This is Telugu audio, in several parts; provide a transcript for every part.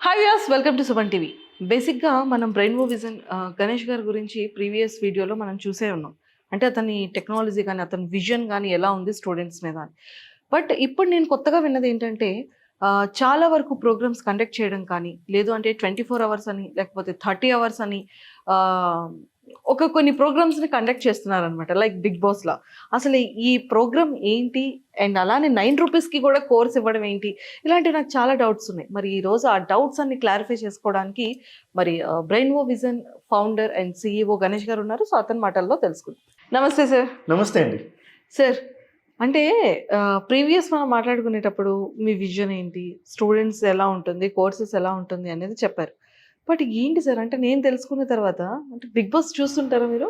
Hi viewers, welcome to Suman TV. బేసిక్గా మనం బ్రెయిన్ విజన్ గణేష్ గారి గురించి ప్రీవియస్ వీడియోలో మనం చూసే ఉన్నాం. అంటే అతని టెక్నాలజీ కానీ అతని విజన్ కానీ ఎలా ఉంది స్టూడెంట్స్ మీద అని. బట్ ఇప్పుడు నేను కొత్తగా విన్నది ఏంటంటే చాలా వరకు ప్రోగ్రామ్స్ కండక్ట్ చేయడం కానీ, లేదు అంటే 24 అవర్స్ అని, లేకపోతే 30 అవర్స్ అని కొన్ని ప్రోగ్రామ్స్ని కండక్ట్ చేస్తున్నారనమాట, లైక్ బిగ్ బాస్లా. అసలు ఈ ప్రోగ్రామ్ ఏంటి, అండ్ అలానే 9 రూపీస్కి కూడా కోర్స్ ఇవ్వడం ఏంటి, ఇలాంటివి నాకు చాలా డౌట్స్ ఉన్నాయి. మరి ఈరోజు ఆ డౌట్స్ అన్ని క్లారిఫై చేసుకోవడానికి మరి brain vision founder and CEO Ganesh గారు ఉన్నారు. సో అతని మాటల్లో తెలుసుకుందాం. నమస్తే సార్. నమస్తే అండి. సార్, అంటే ప్రీవియస్ మనం మాట్లాడుకునేటప్పుడు మీ విజన్ ఏంటి, స్టూడెంట్స్ ఎలా ఉంటుంది, కోర్సెస్ ఎలా ఉంటుంది అనేది చెప్పారు. బట్ ఏంటి సార్, అంటే నేను తెలుసుకున్న తర్వాత, అంటే బిగ్ బాస్ చూస్తుంటారా మీరు?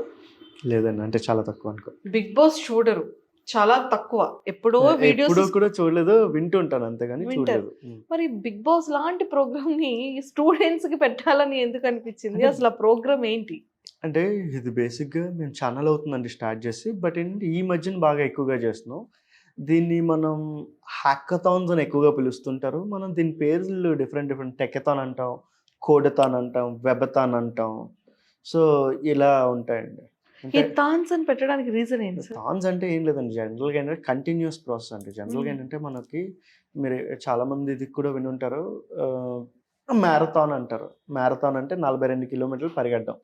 లేదండి, అంటే చాలా తక్కువ అనుకో. బిగ్ బాస్ చూడరు, చాలా తక్కువ. ఎప్పుడో వీడియోస్ కూడా చూడలేదు, వింటుంటాను అంతేగాని వింటారు. చూడలేదు. మరి బిగ్ బాస్ లాంటి ప్రోగ్రామ్ ని స్టూడెంట్స్ కి పెట్టాలని ఎందుకు అనిపించింది? అసలు ఆ ప్రోగ్రామ్ ఏంటి? అంటే ఇది బేసిక్గా మేము ఛానల్ అవుతుందండి స్టార్ట్ చేసి, బట్ ఏంటంటే ఈ మధ్యన బాగా ఎక్కువగా చేస్తున్నాం. దీన్ని మనం హ్యాకథాన్స్ అని ఎక్కువగా పిలుస్తుంటారు. మనం దీని పేర్లు డిఫరెంట్ టెకథాన్ అంటాం, కోడథాన్ అంటాం, వెబథాన్ అంటాం. సో ఇలా ఉంటాయండి. ఈ థాన్స్ అని పెట్టడానికి రీజన్ ఏంటి సార్? థాన్స్ అంటే ఏం లేదండి, జనరల్గా ఏంటంటే కంటిన్యూస్ ప్రాసెస్ అండి. జనరల్గా ఏంటంటే మనకి మీరు చాలామంది ఇది కూడా వినుంటారు, మ్యారథాన్ అంటారు. మ్యారథాన్ అంటే 42 కిలోమీటర్లు పరిగెట్టడం,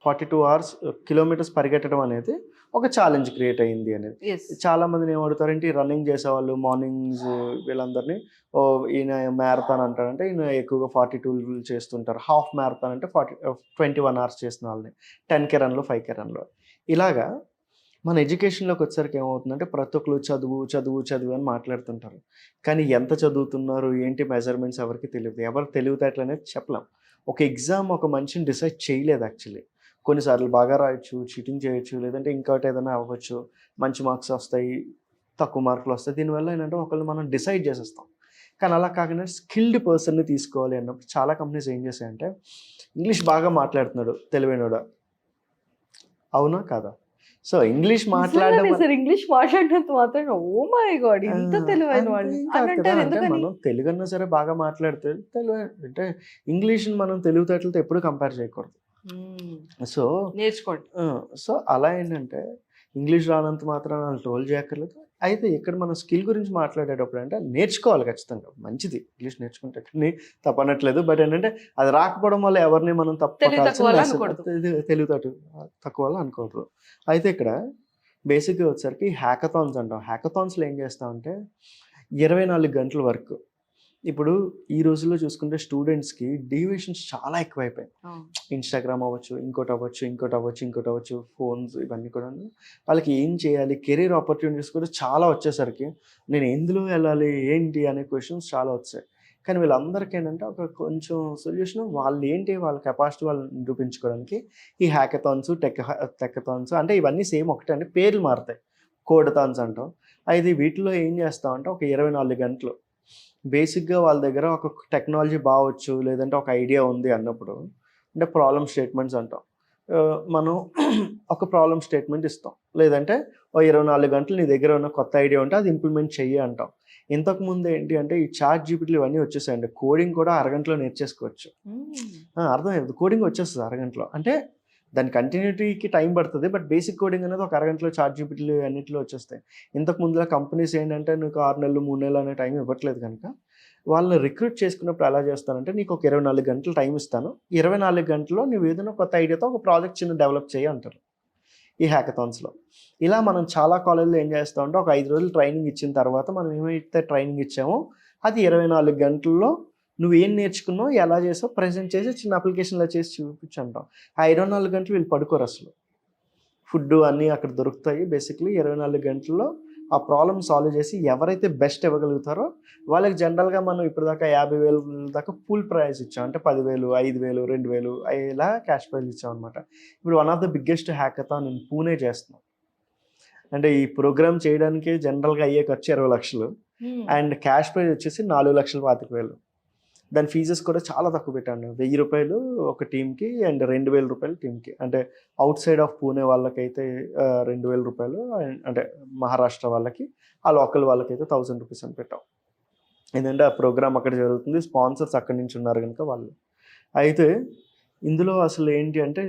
42 అవర్స్ కిలోమీటర్స్ పరిగెట్టడం అనేది ఒక ఛాలెంజ్ క్రియేట్ అయ్యింది అనేది. చాలా మందిని ఏమడుగుతారంటే ఈ రన్నింగ్ చేసేవాళ్ళు మార్నింగ్స్ వీళ్ళందరినీ ఈయన మ్యారథాన్ అంటారంటే ఈయన ఎక్కువగా 42 చేస్తుంటారు. హాఫ్ మ్యారథాన్ అంటే 21 అవర్స్ చేసిన వాళ్ళని 10K రన్లో 5K రన్లో. ఇలాగా మన ఎడ్యుకేషన్లోకి వచ్చేసరికి ఏమవుతుందంటే ప్రతి ఒక్కరు చదువు చదువు చదువు అని మాట్లాడుతుంటారు. కానీ ఎంత చదువుతున్నారు ఏంటి మెజర్మెంట్స్ ఎవరికి తెలియదు. ఎవరు తెలివితేటలు అనేది చెప్పలేం. ఒక ఎగ్జామ్ ఒక మనిషిని డిసైడ్ చేయలేదు యాక్చువల్లీ. కొన్నిసార్లు బాగా రాయొచ్చు, చీటింగ్ చేయొచ్చు, లేదంటే ఇంకోటి ఏదైనా అవ్వచ్చు, మంచి మార్క్స్ వస్తాయి, తక్కువ మార్కులు వస్తాయి. దీనివల్ల ఏంటంటే ఒకళ్ళు మనం డిసైడ్ చేసేస్తాం. కానీ అలా కాకుండా స్కిల్డ్ పర్సన్ని తీసుకోవాలి అన్నప్పుడు చాలా కంపెనీస్ ఏం చేశాయంటే, ఇంగ్లీష్ బాగా మాట్లాడుతున్నాడు తెలివైనోడా, అవునా కాదా? సో ఇంగ్లీష్ మాట్లాడడం, ఇంగ్లీష్ మాట్లాడినంత మాత్రం ఓ మై గాడ్ ఇంత తెలివైన వాళ్ళు అంటే మనం తెలుగు అన్నా సరే బాగా మాట్లాడితే తెలుగు అంటే ఇంగ్లీష్ని మనం తెలివితేటలతో ఎప్పుడు కంపేర్ చేయకూడదు. సో నేర్చుకోండి. సో అలా ఏంటంటే ఇంగ్లీష్ రానంత మాత్రం ట్రోల్ చేయక్కర్లేదు. అయితే ఇక్కడ మనం స్కిల్ గురించి మాట్లాడేటప్పుడు అంటే నేర్చుకోవాలి ఖచ్చితంగా, మంచిది ఇంగ్లీష్ నేర్చుకుంటే తప్పనట్లేదు. బట్ ఏంటంటే అది రాకపోవడం వల్ల ఎవరిని మనం తెలివితేటలు తక్కువ వల్ల అనుకోకూడదు. అయితే ఇక్కడ బేసిక్గా వచ్చేసరికి హ్యాకథాన్స్ అంటాం. హ్యాకథాన్స్లో ఏం చేస్తామంటే 24 గంటల వరకు. ఇప్పుడు ఈ రోజుల్లో చూసుకుంటే స్టూడెంట్స్కి డీవియేషన్స్ చాలా ఎక్కువైపోయాయి. ఇన్స్టాగ్రామ్ అవ్వచ్చు, ఇంకోటి అవ్వచ్చు, ఫోన్స్ ఇవన్నీ కూడా. వాళ్ళకి ఏం చేయాలి, కెరీర్ ఆపర్చునిటీస్ కూడా చాలా వచ్చేసరికి నేను ఎందులో వెళ్ళాలి ఏంటి అనే క్వశ్చన్స్ చాలా వచ్చాయి. కానీ వీళ్ళందరికీ ఏంటంటే ఒక కొంచెం సొల్యూషన్ వాళ్ళ కెపాసిటీ వాళ్ళు నిరూపించుకోవడానికి ఈ హ్యాకథాన్స్, టెకథాన్స్ అంటే ఇవన్నీ సేమ్ ఒకటే అండి, పేర్లు మారుతాయి. కోడథాన్స్ అంటాం. అయితే వీటిలో ఏం చేస్తామంటే ఒక 24 గంటలు బేసిక్గా వాళ్ళ దగ్గర ఒక టెక్నాలజీ బాగొచ్చు, లేదంటే ఒక ఐడియా ఉంది అన్నప్పుడు అంటే ప్రాబ్లమ్ స్టేట్మెంట్స్ అంటాం. మనం ఒక ప్రాబ్లమ్ స్టేట్మెంట్ ఇస్తాం, లేదంటే ఓ 24 గంటలు నీ దగ్గర ఉన్న కొత్త ఐడియా ఉంటే అది ఇంప్లిమెంట్ చెయ్యి అంటాం. ఇంతకుముందు ఏంటి అంటే ఈ చాట్ జీపీటీలు ఇవన్నీ వచ్చేసాయండి. కోడింగ్ కూడా అరగంటలో నేర్చేసుకోవచ్చు. అర్థమైంది, కోడింగ్ వచ్చేస్తుంది అరగంటలో. అంటే దాని కంటిన్యూటీకి టైం పడుతుంది, బట్ బేసిక్ కోడింగ్ అనేది ఒక అరగంటలో చాట్ జీపీటీలు అన్నింటిలో వచ్చేస్తాయి. ఇంతకు ముందులో కంపెనీస్ ఏంటంటే నీకు 6 నెలలు 3 నెలలు అనే టైం ఇవ్వట్లేదు కనుక వాళ్ళని రిక్రూట్ చేసుకున్నప్పుడు ఎలా చేస్తానంటే నీకు ఒక 24 గంటలు టైం ఇస్తాను, 24 గంటల్లో నువ్వు ఏదైనా కొత్త ఐడియాతో ఒక ప్రాజెక్ట్ చిన్న డెవలప్ చేయి అంటారు ఈ హ్యాకథాన్స్లో. ఇలా మనం చాలా కాలేజ్లో ఏం చేస్తామంటే ఒక 5 రోజులు ట్రైనింగ్ ఇచ్చిన తర్వాత మనం ఏమైతే ట్రైనింగ్ ఇచ్చామో అది 24 గంటల్లో నువ్వు ఏం నేర్చుకున్నావు, ఎలా చేసావు ప్రజెంట్ చేసి చిన్న అప్లికేషన్లో చేసి చూపించు అంటాం. ఆ 24 గంటలు వీళ్ళు పడుకోరు అసలు. ఫుడ్ అన్నీ అక్కడ దొరుకుతాయి. బేసిక్లీ 24 గంటల్లో ఆ ప్రాబ్లమ్ సాల్వ్ చేసి ఎవరైతే బెస్ట్ ఇవ్వగలుగుతారో వాళ్ళకి జనరల్గా మనం ఇప్పటిదాకా 50,000 దాకా పూల్ ప్రైజ్ ఇచ్చాం. అంటే 10,000, 5,000, 2,000 ఇలా క్యాష్ ప్రైజ్ ఇచ్చాం అనమాట. ఇప్పుడు one of the biggest hackathon నేను పూణే చేస్తున్నాం. అంటే ఈ ప్రోగ్రామ్ చేయడానికి జనరల్గా అయ్యే ఖర్చు 20 లక్షలు అండ్ క్యాష్ ప్రైజ్ వచ్చేసి 4,25,000. దాని ఫీజెస్ కూడా చాలా తక్కువ పెట్టాను, 1,000 రూపాయలు ఒక టీంకి అండ్ 2,000 రూపాయలు టీంకి. అంటే అవుట్ సైడ్ ఆఫ్ పూణే వాళ్ళకైతే 2,000 రూపాయలు, అంటే మహారాష్ట్ర వాళ్ళకి, ఆ లోకల్ వాళ్ళకైతే 1,000 రూపీస్ అని పెట్టాం. ఏంటంటే ఆ ప్రోగ్రామ్ అక్కడ జరుగుతుంది, స్పాన్సర్స్ అక్కడి నుంచి ఉన్నారు కనుక వాళ్ళు. అయితే ఇందులో అసలు ఏంటి అంటే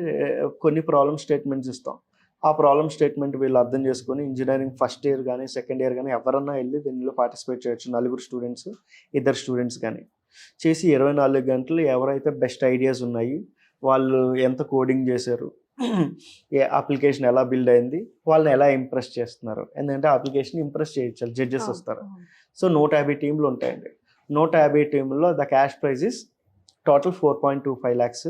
కొన్ని ప్రాబ్లమ్ స్టేట్మెంట్స్ ఇస్తాం. ఆ ప్రాబ్లమ్ స్టేట్మెంట్ వీళ్ళు అర్థం చేసుకొని ఇంజినీరింగ్ ఫస్ట్ ఇయర్ కానీ సెకండ్ ఇయర్ కానీ ఎవరన్నా వెళ్ళి దీనిలో పార్టిసిపేట్ చేయొచ్చు. 4 స్టూడెంట్స్, 2 స్టూడెంట్స్ కానీ చేసి 24 గంటలు ఎవరైతే బెస్ట్ ఐడియాస్ ఉన్నాయి, వాళ్ళు ఎంత కోడింగ్ చేశారు, ఏ అప్లికేషన్ ఎలా బిల్డ్ అయింది, వాళ్ళని ఎలా ఇంప్రెస్ చేస్తున్నారు. ఎందుకంటే అప్లికేషన్ ఇంప్రెస్ చేయించాలి, జడ్జెస్ వస్తారు. సో 150 టీంలు ఉంటాయండి. 150 టీంలో the cash prize is total 4.25 lakhs.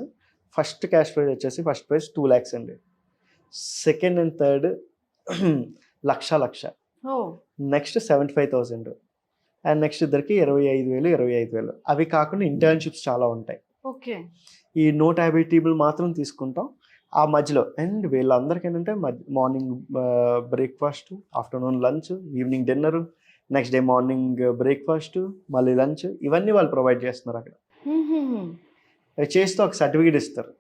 First cash prize వచ్చేసి ఫస్ట్ ప్రైజ్ 2 lakhs అండి. Second and third lakh next 75,000 and next ఇద్దరికి 25,000. అవి కాకుండా ఇంటర్న్షిప్స్ చాలా ఉంటాయి. ఓకే. ఈ 150 టీంలు మాత్రం తీసుకుంటాం. ఆ మధ్యలో అండ్ వీళ్ళందరికీ ఏంటంటే morning breakfast, afternoon lunch, evening dinner, next day morning breakfast, మళ్ళీ లంచ్, ఇవన్నీ వాళ్ళు ప్రొవైడ్ చేస్తున్నారు అక్కడ. చేస్తే ఒక సర్టిఫికేట్ ఇస్తారు.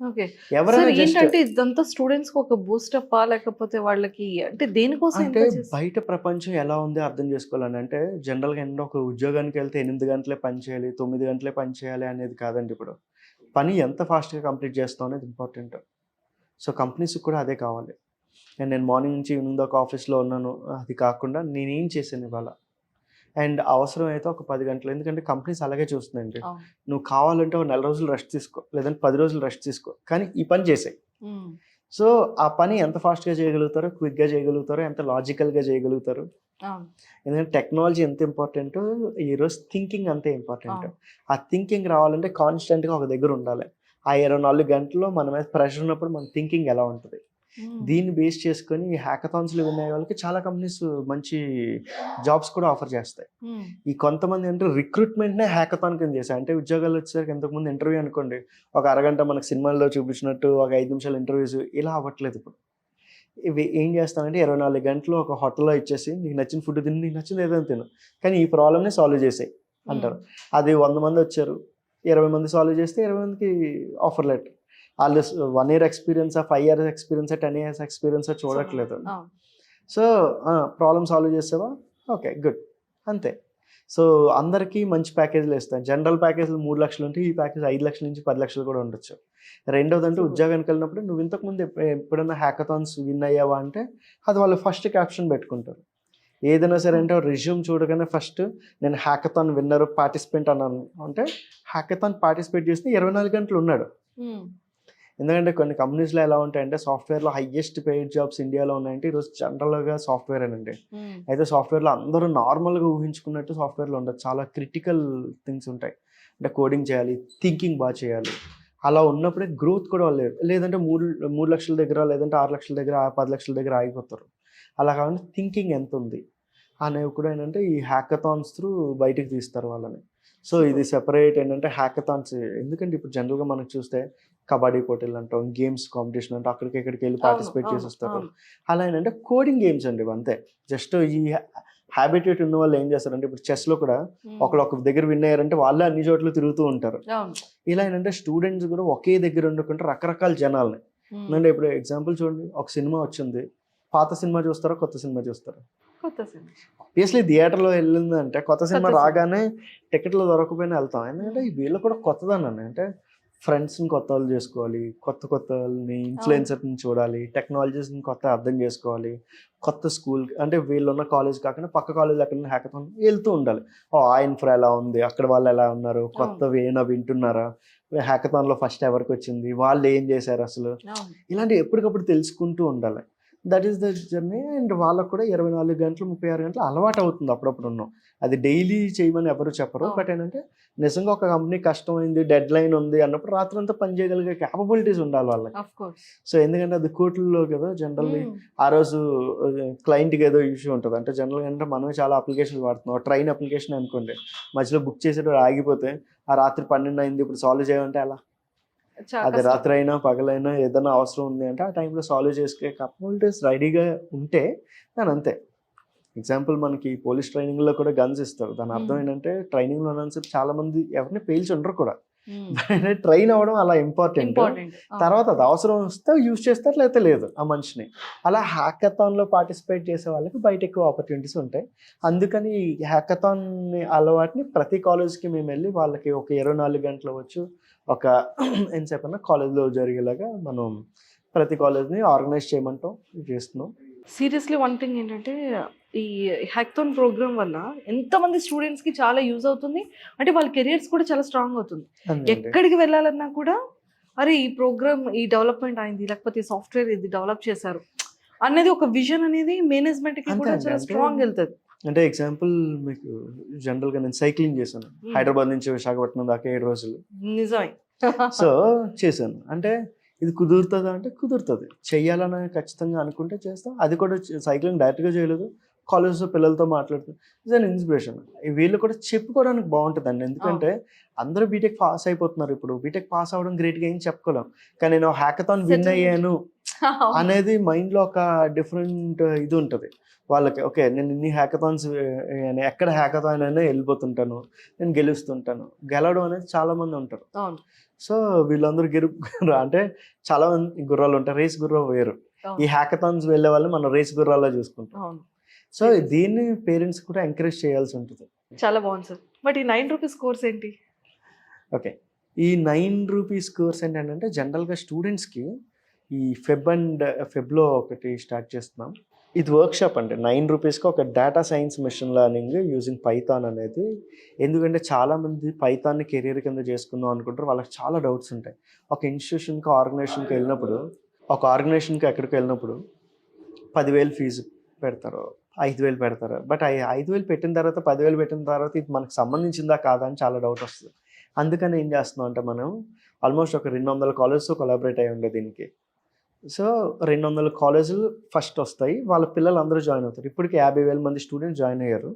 ఓకే. ఎవరైనా జస్ట్ ఏంటంటే ఇదంతా స్టూడెంట్స్ కి ఒక బూస్టప్ లేకపోతే వాళ్ళకి అంటే దేనికోసం అంటే బయట ప్రపంచం ఎలా ఉంది అర్థం చేసుకోవాలని అంటే జనరల్గా ఏంటంటే ఒక ఉద్యోగానికి వెళ్తే 8 గంటలే పని చేయాలి, 9 గంటలే పని చేయాలి అనేది కాదండి. ఇప్పుడు పని ఎంత ఫాస్ట్గా కంప్లీట్ చేస్తాం అనేది ఇంపార్టెంట్. సో కంపెనీస్కి కూడా అదే కావాలి. అండ్ నేను మార్నింగ్ నుంచి ఈవినింగ్ దాకా ఆఫీస్లో ఉన్నాను, అది కాకుండా నేనేం చేశాను ఇవాళ, అండ్ అవసరం అయితే ఒక 10 గంటలు. ఎందుకంటే కంపెనీస్ అలాగే చూస్తుందండి. నువ్వు కావాలంటే ఒక 4 రోజులు రెస్ట్ తీసుకో, లేదంటే 10 రోజులు రెస్ట్ తీసుకో, కానీ ఈ పని చేసాయి. సో ఆ పని ఎంత ఫాస్ట్గా చేయగలుగుతారో, క్విక్గా చేయగలుగుతారో, ఎంత లాజికల్గా చేయగలుగుతారు. ఎందుకంటే టెక్నాలజీ ఎంత ఇంపార్టెంట్, ఈరోజు థింకింగ్ అంతే ఇంపార్టెంట్. ఆ థింకింగ్ రావాలంటే కాన్స్టెంట్గా ఒక దగ్గర ఉండాలి. ఆ 24 గంటల్లో మన మీద ప్రెషర్ ఉన్నప్పుడు మన థింకింగ్ ఎలా ఉంటుంది, దీన్ని బేస్ చేసుకొని హ్యాకథాన్స్లో విన్ అయ్యే వాళ్ళకి చాలా కంపెనీస్ మంచి జాబ్స్ కూడా ఆఫర్ చేస్తాయి. ఈ కొంతమంది అంటే రిక్రూట్మెంట్నే హ్యాకథాన్ కింద చేశారు. అంటే ఉద్యోగాలు వచ్చేసరికి ఇంతకుముందు ఇంటర్వ్యూ అనుకోండి, ఒక అరగంట మనకు సినిమాల్లో చూపించినట్టు ఒక 5 నిమిషాలు ఇంటర్వ్యూస్, ఇలా అవ్వట్లేదు. ఇప్పుడు ఇవి ఏం చేస్తానంటే 24 గంటలు ఒక హోటల్లో ఇచ్చేసి నీకు నచ్చిన ఫుడ్ తిని, నీకు నచ్చింది ఏదైనా తిను, కానీ ఈ ప్రాబ్లమ్ని సాల్వ్ చేసాయి అంటారు. అది 100 మంది వచ్చారు, 20 మంది సాల్వ్ చేస్తే 20 మందికి ఆఫర్ లెటర్. వాళ్ళు 1 year experience, 5 years experience, 10 years experience చూడట్లేదు. సో ప్రాబ్లమ్ సాల్వ్ చేసావా, ఓకే గుడ్, అంతే. సో అందరికీ మంచి ప్యాకేజీలు ఇస్తాను. జనరల్ ప్యాకేజీలు 3 లక్షలు ఉంటే ఈ ప్యాకేజ్ 5 లక్షల నుంచి 10 లక్షలు కూడా ఉండొచ్చు. రెండోది అంటే ఉద్యోగానికి వెళ్ళినప్పుడు నువ్వు ఇంతకుముందు ఎప్పుడైనా హ్యాకథాన్స్ విన్ అయ్యావా అంటే అది వాళ్ళు ఫస్ట్ క్యాప్షన్ పెట్టుకుంటారు. ఏదైనా సరే అంటే రిజ్యూమ్ చూడగానే ఫస్ట్ నేను హ్యాకథాన్ విన్నర్ పార్టిసిపెంట్ అన్నాను అంటే హ్యాకథాన్ పార్టిసిపేట్ చేస్తే 24 గంటలు ఉన్నాడు. ఎందుకంటే కొన్ని కంపెనీస్లో ఎలా ఉంటాయంటే సాఫ్ట్వేర్లో హైయెస్ట్ పెయిడ్ జాబ్స్ ఇండియాలో ఉన్నాయంటే ఈరోజు జనరల్గా సాఫ్ట్వేర్ అనండి. అయితే సాఫ్ట్వేర్లో అందరూ నార్మల్గా ఊహించుకున్నట్టు సాఫ్ట్వేర్లో ఉండదు, చాలా క్రిటికల్ థింగ్స్ ఉంటాయి. అంటే కోడింగ్ చేయాలి, థింకింగ్ బాగా చేయాలి. అలా ఉన్నప్పుడే గ్రోత్ కూడా లేదు. లేదంటే 3 లక్షల దగ్గర, లేదంటే 6 లక్షల దగ్గర, 10 లక్షల దగ్గర ఆగిపోతారు. అలా కాకుండా థింకింగ్ ఎంత ఉంది అనేవి కూడా ఏంటంటే ఈ హ్యాకథాన్స్ త్రూ బయటికి తీస్తారు వాళ్ళని. సో ఇది సెపరేట్ ఏంటంటే హ్యాకథాన్స్. ఎందుకంటే ఇప్పుడు జనరల్గా మనకు చూస్తే కబడ్డీ పోటీలు అంటాం, గేమ్స్ కాంపిటీషన్ అంటే అక్కడికి ఇక్కడికి వెళ్ళి పార్టిసిపేట్ చేసి వస్తారు. అలా ఏంటంటే కోడింగ్ గేమ్స్ అండి అంతే. జస్ట్ ఈ హ్యాబిటేట్ ఉన్న వాళ్ళు ఏం చేస్తారంటే ఇప్పుడు చెస్లో కూడా ఒకళ్ళు ఒక దగ్గర విన్ అయ్యారంటే వాళ్ళే అన్ని చోట్ల తిరుగుతూ ఉంటారు. ఇలా ఏంటంటే స్టూడెంట్స్ కూడా ఒకే దగ్గర ఉండకుండా రకరకాల జనాలని. అంటే ఇప్పుడు ఎగ్జాంపుల్ చూడండి, ఒక సినిమా వచ్చింది, పాత సినిమా చూస్తారా, కొత్త సినిమా చూస్తారా? ఆబ్వియస్లీ థియేటర్లో వెళ్ళిందంటే కొత్త సినిమా రాగానే టికెట్లు దొరకపోయినా వెళ్తాం. ఎందుకంటే వీళ్ళు కూడా కొత్తదాన్ని అంటే ఫ్రెండ్స్ని కొత్త వాళ్ళు చేసుకోవాలి, కొత్త వాళ్ళని ఇన్ఫ్లుయెన్సర్ని చూడాలి, టెక్నాలజీస్ని కొత్త అర్థం చేసుకోవాలి, కొత్త స్కూల్ అంటే వీళ్ళున్న కాలేజ్ కాకుండా పక్క కాలేజ్ ఎక్కడ హ్యాకథాన్ వెళ్తూ ఉండాలి. ఆ ఇన్ఫ్రా ఎలా ఉంది, అక్కడ వాళ్ళు ఎలా ఉన్నారు, కొత్తవి ఏమైనా వింటున్నారా, హ్యాకథాన్లో ఫస్ట్ ఎవరికి వచ్చింది, వాళ్ళు ఏం చేశారు అసలు, ఇలాంటివి ఎప్పటికప్పుడు తెలుసుకుంటూ ఉండాలి. That is the journey. And వాళ్ళకు కూడా 24 గంటలు 36 గంటలు అలవాటు అవుతుంది. అప్పుడప్పుడు ఉన్నాం, అది డైలీ చేయమని ఎవరు చెప్పరు. బట్ ఏంటంటే నిజంగా ఒక కంపెనీ కష్టమైంది, డెడ్ లైన్ ఉంది అన్నప్పుడు రాత్రంతా పని చేయగలిగే క్యాపబిలిటీస్ ఉండాలి వాళ్ళకి. సో ఎందుకంటే అది కోర్టుల్లో కదా జనరల్లీ ఆ రోజు క్లయింట్కి ఏదో ఇష్యూ ఉంటుంది. అంటే జనరల్గా అంటే మనమే చాలా అప్లికేషన్లు వాడుతున్నాం. ట్రైన్ అప్లికేషన్ అనుకోండి, మధ్యలో బుక్ చేసేటప్పుడు ఆగిపోతే ఆ రాత్రి 12 అయింది ఇప్పుడు సాల్వ్ చేయాలంటే ఎలా, అది రాత్రి అయినా పగలైనా ఏదైనా అవసరం ఉంది అంటే ఆ టైంలో సాల్వ్ చేసుకునే క్యాపబిలిటీస్ రెడీగా ఉంటే దాని అంతే. ఎగ్జాంపుల్ మనకి పోలీస్ ట్రైనింగ్లో కూడా గన్స్ ఇస్తారు. దాని అర్థం ఏంటంటే ట్రైనింగ్లో ఉన్నంతసేపు చాలా మంది ఎవరిని పేల్చి ఉండరు కూడా, ట్రైన్ అవ్వడం అలా ఇంపార్టెంట్. ఇంపార్టెంట్. తర్వాత అది అవసరం వస్తే యూజ్ చేస్తారు, లేకపోతే లేదు ఆ మనిషిని. అలా హ్యాకథాన్లో పార్టిసిపేట్ చేసే వాళ్ళకి బయట ఎక్కువ ఆపర్చునిటీస్ ఉంటాయి. అందుకని హ్యాకథాన్ అలవాటుని ప్రతి కాలేజ్కి మేము వెళ్ళి వాళ్ళకి ఒక 24 గంటలు వచ్చు ఒక ఎంతసేపన్నా కాలేజ్లో జరిగేలాగా మనం ప్రతి కాలేజ్ని ఆర్గనైజ్ చేయమంటాం, చేస్తున్నాం. సీరియస్లీ వన్ థింగ్ ఏంటంటే ఈ హ్యాకథాన్ ప్రోగ్రామ్ వల్ల ఎంతమంది స్టూడెంట్స్కి చాలా యూజ్ అవుతుంది, అంటే వాళ్ళ కెరియర్స్ కూడా చాలా స్ట్రాంగ్ అవుతుంది. ఎక్కడికి వెళ్ళాలన్నా కూడా అరే ఈ ప్రోగ్రామ్ ఈ డెవలప్మెంట్ అయింది, లేకపోతే ఈ సాఫ్ట్వేర్ ఇది డెవలప్ చేశారు అనేది ఒక విజన్ అనేది మేనేజ్మెంట్కి కూడా చాలా స్ట్రాంగ్ వెళ్తుంది. అంటే ఎగ్జాంపుల్ మీకు జనరల్గా నేను సైక్లింగ్ చేశాను హైదరాబాద్ నుంచి విశాఖపట్నం దాకా 7 రోజులు. నిజమే. సో చేశాను. అంటే ఇది కుదురుతుందా అంటే కుదురుతుంది, చెయ్యాలని ఖచ్చితంగా అనుకుంటే చేస్తాం. అది కూడా సైక్లింగ్ డైరెక్ట్గా చేయలేదు, కాలేజ్లో పిల్లలతో మాట్లాడుతాం. It's an inspiration. వీళ్ళు కూడా చెప్పుకోవడానికి బాగుంటుందండి. ఎందుకంటే అందరూ బీటెక్ పాస్ అయిపోతున్నారు. ఇప్పుడు బీటెక్ పాస్ అవ్వడం గ్రేట్గా ఏం చెప్పుకోలేం, కానీ నేను హ్యాకథాన్ విన్ అయ్యాను అనేది మైండ్లో ఒక డిఫరెంట్ ఇది ఉంటుంది వాళ్ళకి. ఓకే నేను ఇన్ని హ్యాకథాన్స్, ఎక్కడ హ్యాకథాన్ అయినా వెళ్ళిపోతుంటాను, నేను గెలుస్తుంటాను. గెలవడం అనేది చాలామంది ఉంటారు. సో వీళ్ళందరూ అంటే చాలా మంది గుర్రాలు ఉంటారు, రేస్ గుర్రం వేరు. ఈ హ్యాకథాన్స్ వెళ్ళే వాళ్ళు మనం రేస్ గుర్రాల్లో చూసుకుంటాం. సో దీన్ని పేరెంట్స్ కూడా ఎంకరేజ్ చేయాల్సి ఉంటుంది. చాలా బాగుంది సార్. బట్ ఈ 9 రూపీస్ కోర్స్ ఏంటి? ఓకే, ఈ 9 రూపీస్ కోర్స్ ఏంటంటే జనరల్గా స్టూడెంట్స్కి ఈ ఫెబ్లో ఒకటి స్టార్ట్ చేస్తున్నాం. ఇది వర్క్షాప్ అండి. 9 రూపీస్కి ఒక data science machine learning using Python అనేది. ఎందుకంటే చాలామంది పైథాన్ని కెరీర్ కింద చేసుకుందాం అనుకుంటారు, వాళ్ళకి చాలా డౌట్స్ ఉంటాయి. ఒక ఇన్స్టిట్యూషన్కి ఆర్గనైజేషన్కి వెళ్ళినప్పుడు, ఒక ఆర్గనైజేషన్కి ఎక్కడికి వెళ్ళినప్పుడు 10,000 ఫీజు పెడతారు, 5,000 పెడతారు. బట్ 5,000 పెట్టిన తర్వాత 10,000 పెట్టిన తర్వాత ఇది మనకు సంబంధించిందా కాదా అని చాలా డౌట్ వస్తుంది. అందుకని ఏం చేస్తున్నాం అంటే మనం ఆల్మోస్ట్ ఒక 200 కాలేజ్తో కొలాబరేట్ అయ్యి ఉండే దీనికి. సో 200 కాలేజీలు ఫస్ట్ వస్తాయి, వాళ్ళ పిల్లలు అందరూ జాయిన్ అవుతారు. ఇప్పటికి 50,000 మంది స్టూడెంట్స్ జాయిన్ అయ్యారు.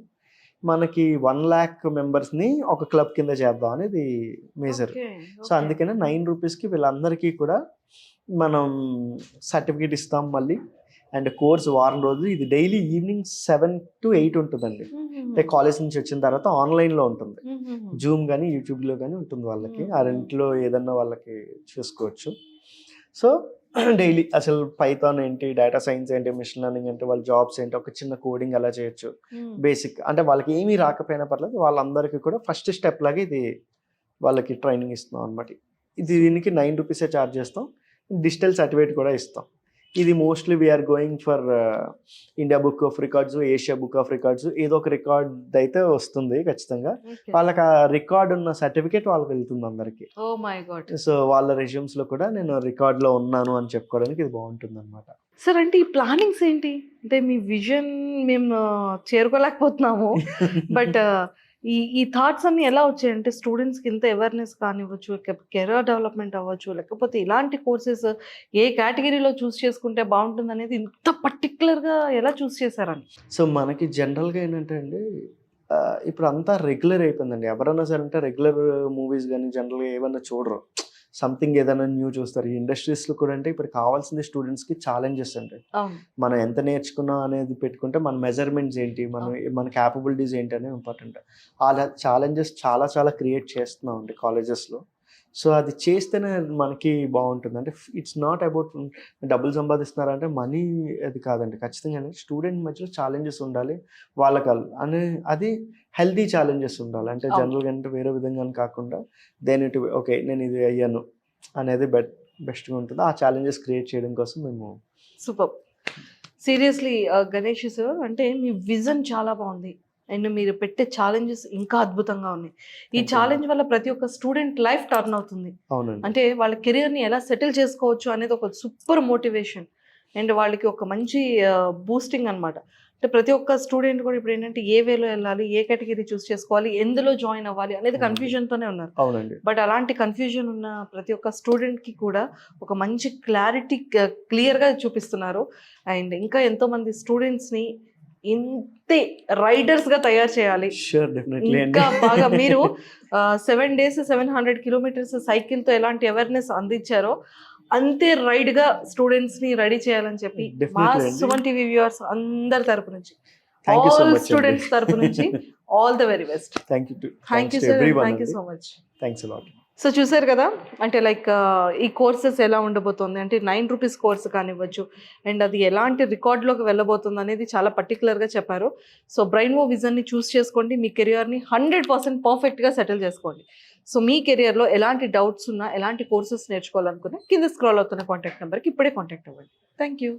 మనకి 1 lakh మెంబర్స్ని ఒక క్లబ్ కింద చేద్దాం అనేది మేజర్. సో అందుకనే 9 రూపీస్కి వీళ్ళందరికీ కూడా మనం సర్టిఫికేట్ ఇస్తాం మళ్ళీ. అండ్ కోర్స్ వారం రోజులు, ఇది డైలీ ఈవినింగ్ 7 to 8 ఉంటుందండి. అంటే కాలేజ్ నుంచి వచ్చిన తర్వాత ఆన్లైన్లో ఉంటుంది, జూమ్ కానీ యూట్యూబ్లో కానీ ఉంటుంది వాళ్ళకి. ఆ రెంట్లో ఏదన్నా వాళ్ళకి చూసుకోవచ్చు. సో డైలీ అసలు పైథాన్ ఏంటి, డేటా సైన్స్ ఏంటి, మిషన్ లెర్నింగ్ ఏంటి, వాళ్ళ జాబ్స్ ఏంటి, ఒక చిన్న కోడింగ్ ఎలా చేయొచ్చు, బేసిక్ అంటే వాళ్ళకి ఏమీ రాకపోయినా పర్లేదు, వాళ్ళందరికీ కూడా ఫస్ట్ స్టెప్ లాగా ఇది వాళ్ళకి ట్రైనింగ్ ఇస్తున్నాం అనమాట. దీనికి 9 రూపీసే ఛార్జ్ చేస్తాం. డిజిటల్ సర్టిఫికేట్ కూడా ఇస్తాం. ఇది mostly we are going for India book of records, Asia book of records, ఏదో ఒక రికార్డ్ అయితే వస్తుంది ఖచ్చితంగా. వాళ్ళకి ఆ రికార్డ్ ఉన్న సర్టిఫికేట్ వాళ్ళకి వెళ్తుంది అందరికి. సో వాళ్ళ రెజ్యూమ్స్ లో కూడా నేను రికార్డ్ లో ఉన్నాను అని చెప్పుకోవడానికి ఇది బాగుంటుంది అనమాట. సార్ అంటే ఈ ప్లానింగ్స్ ఏంటి? అంటే మీ విజన్ మేము చేరుకోలేకపోతున్నాము, బట్ ఈ థాట్స్ అన్ని ఎలా వచ్చాయంటే స్టూడెంట్స్కి ఇంత అవేర్నెస్ కానివ్వచ్చు, కెరీర్ డెవలప్మెంట్ అవ్వచ్చు, లేకపోతే ఇలాంటి కోర్సెస్ ఏ కేటగిరీలో చూస్ చేసుకుంటే బాగుంటుంది అనేది ఇంత పర్టికులర్గా ఎలా చూస్ చేశారని? సో మనకి జనరల్గా ఏంటంటే అండి, ఇప్పుడు అంతా రెగ్యులర్ అయిపోయిందండి. ఎవరన్నా సరే అంటే రెగ్యులర్ మూవీస్ కానీ జనరల్గా ఏమన్నా చూడరు, సంథింగ్ ఏదైనా న్యూ చూస్తారు. ఈ ఇండస్ట్రీస్లో కూడా అంటే ఇప్పుడు కావాల్సింది స్టూడెంట్స్కి ఛాలెంజెస్ అంటే మనం ఎంత నేర్చుకున్నాం అనేది పెట్టుకుంటే మన మెజర్మెంట్స్ ఏంటి, మన క్యాపబిలిటీస్ ఏంటి అనేది ఇంపార్టెంట్. అలా ఛాలెంజెస్ చాలా చాలా క్రియేట్ చేస్తున్నాం అండి కాలేజెస్లో. సో అది చేస్తేనే మనకి బాగుంటుంది. అంటే ఇట్స్ నాట్ అబౌట్ డబ్బులు సంపాదిస్తున్నారంటే మనీ అది కాదండి. ఖచ్చితంగా స్టూడెంట్ మధ్యలో ఛాలెంజెస్ ఉండాలి వాళ్ళకి, అని అది హెల్తీ ఛాలెంజెస్ ఉండాలి. అంటే జనరల్గా అంటే వేరే విధంగా కాకుండా దేనిటి ఓకే నేను ఇది అయ్యాను అనేది బెస్ట్గా ఉంటుంది. ఆ ఛాలెంజెస్ క్రియేట్ చేయడం కోసం మేము. సూపర్. సీరియస్లీ గణేష్ సార్, అంటే మీ విజన్ చాలా బాగుంది అండ్ మీరు పెట్టే ఛాలెంజెస్ ఇంకా అద్భుతంగా ఉన్నాయి. ఈ ఛాలెంజ్ వల్ల ప్రతి ఒక్క స్టూడెంట్ లైఫ్ టర్న్ అవుతుంది. అంటే వాళ్ళ కెరియర్ని ఎలా సెటిల్ చేసుకోవచ్చు అనేది ఒక సూపర్ మోటివేషన్ అండ్ వాళ్ళకి ఒక మంచి బూస్టింగ్ అనమాట. అంటే ప్రతి ఒక్క స్టూడెంట్ కూడా ఇప్పుడు ఏంటంటే ఏ వేలో వెళ్ళాలి, ఏ కేటగిరీ చూస్ చేసుకోవాలి, ఎందులో జాయిన్ అవ్వాలి అనేది కన్ఫ్యూజన్తోనే ఉన్నారు. బట్ అలాంటి కన్ఫ్యూజన్ ఉన్న ప్రతి ఒక్క స్టూడెంట్కి కూడా ఒక మంచి క్లారిటీ క్లియర్గా చూపిస్తున్నారు. అండ్ ఇంకా ఎంతోమంది స్టూడెంట్స్ని ఇంతే రైడర్స్గా తయారు చేయాలి. ఇంకా బాగా మీరు 7 days 700 kilometers సైకిల్తో ఎలాంటి అవేర్నెస్ అందించారో అంతే రైడ్గా స్టూడెంట్స్ని రెడీ చేయాలని చెప్పి మా సుమన్ టీవీ వ్యూవర్స్ అందరి తరపు నుంచి, ఆల్ స్టూడెంట్స్ తరపు నుంచి all the very best. Thank you sir, thank you so much. Thanks a lot. So చూసారు కదా, అంటే లైక్ ఈ కోర్సెస్ ఎలా ఉండబోతుంది అంటే 9 రూపీస్ కోర్స్ కానివ్వచ్చు, అండ్ అది ఎలాంటి రికార్డ్లోకి వెళ్ళబోతుంది అనేది చాలా పర్టికులర్గా చెప్పారు. సో బ్రెయిన్ మూవ్ విజన్ని చూస్ చేసుకోండి, మీ కెరియర్ని 100% పర్ఫెక్ట్గా సెటిల్ చేసుకోండి. సో మీ కెరియర్లో ఎలాంటి డౌట్స్ ఉన్నా, ఎలాంటి కోర్సెస్ నేర్చుకోవాలనుకున్నా కింద స్క్రోల్ అవుతున్న కాంటాక్ట్ నెంబర్కి ఇప్పుడే కాంటాక్ట్ అవ్వండి. Thank you.